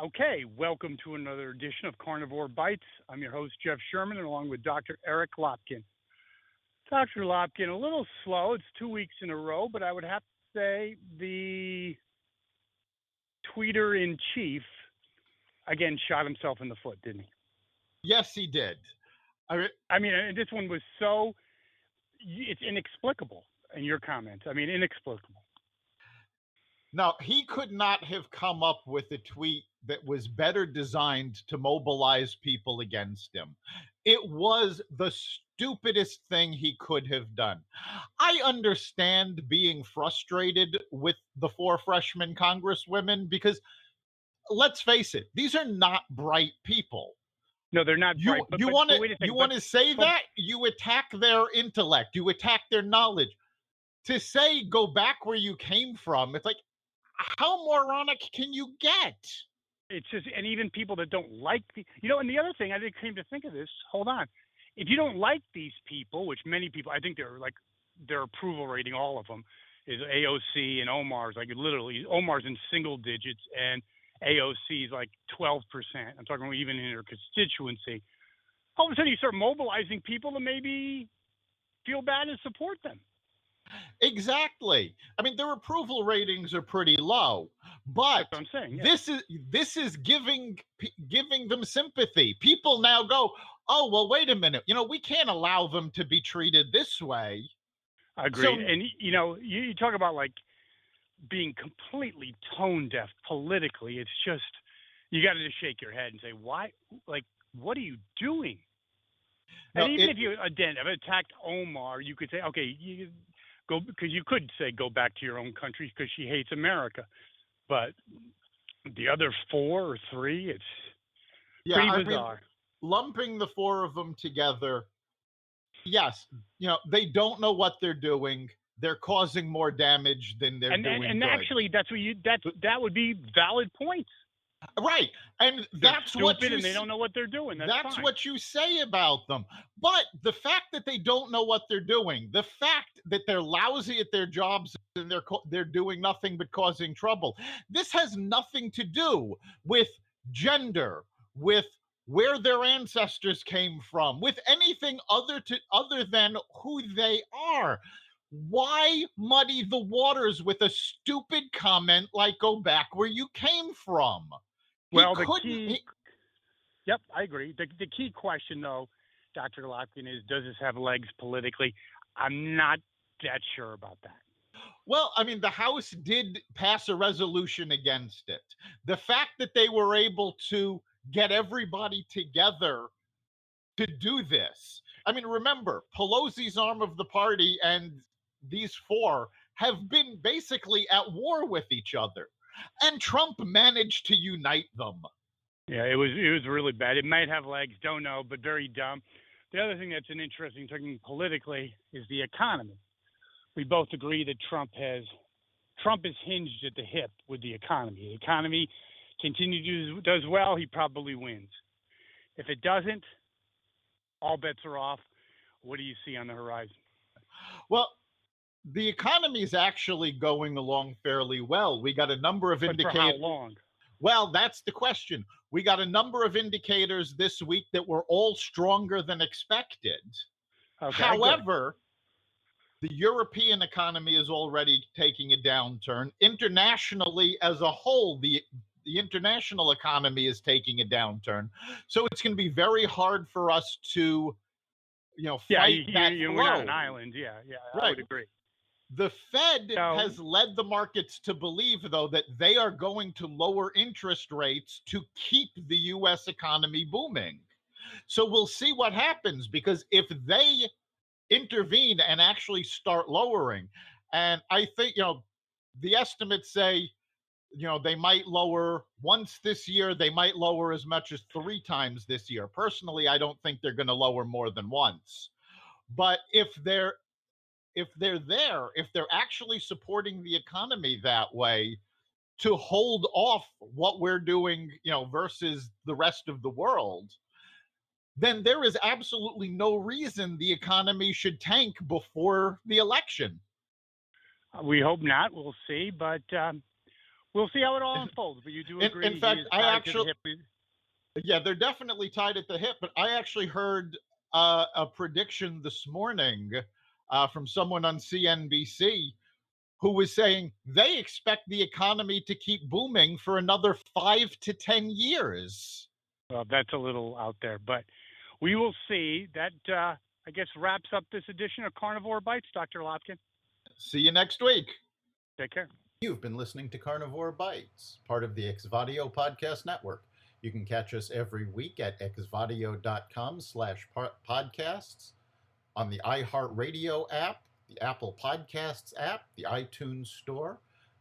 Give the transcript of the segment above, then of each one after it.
Okay, welcome to another edition of Carnivore Bites. I'm your host, Jeff Sherman, and along with Dr. Eric Lopkin. Dr. Lopkin, a little slow. It's 2 weeks in a row, but I would have to say the Tweeter-inchief, again, shot himself in the foot, didn't he? Yes, he did. I mean, this one was so, it's inexplicable in your comments. I mean, inexplicable. Now, he could not have come up with a tweet that was better designed to mobilize people against him. It was the stupidest thing he could have done. I understand being frustrated with the 4 freshman congresswomen because, let's face it, these are not bright people. No, they're not bright. You want to say that? You attack their intellect. You attack their knowledge. To say go back where you came from, it's like, how moronic can you get? It's just, and even people that don't like and the other thing, I think, came to think of this, hold on. If you don't like these people, which many people, I think they're like, their approval rating, all of them, is AOC and Omar's, like literally, Omar's in single digits and AOC is like 12%. I'm talking about even in her constituency. All of a sudden you start mobilizing people to maybe feel bad and support them. Exactly. I mean, their approval ratings are pretty low, but that's what I'm saying. Yeah. This is giving them sympathy. People now go, oh, well, wait a minute. We can't allow them to be treated this way. Agreed. So, and you talk about like being completely tone deaf politically. It's just, you got to just shake your head and say, why? Like, what are you doing? And even if you have attacked Omar, you could say, okay, you go, because you could say go back to your own country because she hates America, but the other 4 or 3, it's pretty bizarre. Lumping the 4 of them together, yes, they don't know what they're doing. They're causing more damage than they're doing. And good. Actually, that would be valid points. Right. And that's what and they don't know what they're doing. That's fine. What you say about them. But the fact that they don't know what they're doing, the fact that they're lousy at their jobs and they're doing nothing but causing trouble, this has nothing to do with gender, with where their ancestors came from, with anything other than who they are. Why muddy the waters with a stupid comment like go back where you came from? Well, yep, I agree. The key question, though, Dr. Lopkin, is does this have legs politically? I'm not that sure about that. Well, I mean, the House did pass a resolution against it. The fact that they were able to get everybody together to do this. I mean, remember, Pelosi's arm of the party and these 4 have been basically at war with each other. And Trump managed to unite them. Yeah, it was really bad. It might have legs, don't know, but very dumb. The other thing that's an interesting thing politically is the economy. We both agree that Trump is hinged at the hip with the economy. The economy does well, he probably wins. If it doesn't, all bets are off. What do you see on the horizon? Well, the economy is actually going along fairly well. We got a number of indicators. For how long? Well, that's the question. We got a number of indicators this week that were all stronger than expected. Okay, however, the European economy is already taking a downturn. Internationally as a whole, the international economy is taking a downturn. So it's going to be very hard for us to, fight that flow. We're not an island. Yeah, right. I would agree. The Fed has led the markets to believe, though, that they are going to lower interest rates to keep the U.S. economy booming. So we'll see what happens, because if they intervene and actually start lowering, and I think, the estimates say, they might lower once this year, they might lower as much as 3 times this year. Personally, I don't think they're going to lower more than once. But if they're actually supporting the economy that way to hold off what we're doing, versus the rest of the world, then there is absolutely no reason the economy should tank before the election. We hope not. We'll see. But We'll see how it all unfolds, but you do agree. In fact, yeah, they're definitely tied at the hip, but I actually heard a prediction this morning from someone on CNBC who was saying they expect the economy to keep booming for another 5 to 10 years. Well, that's a little out there, but we will see. That, I guess, wraps up this edition of Carnivore Bites, Dr. Lopkin. See you next week. Take care. You've been listening to Carnivore Bites, part of the Exvadio Podcast Network. You can catch us every week at exvadio.com/podcasts, on the iHeartRadio app, the Apple Podcasts app, the iTunes Store,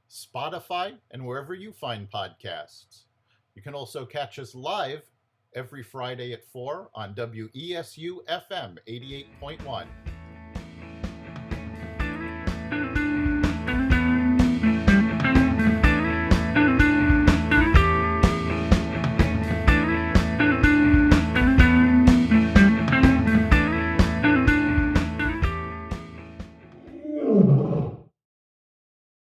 Spotify, and wherever you find podcasts. You can also catch us live every Friday at 4 on WESU FM 88.1.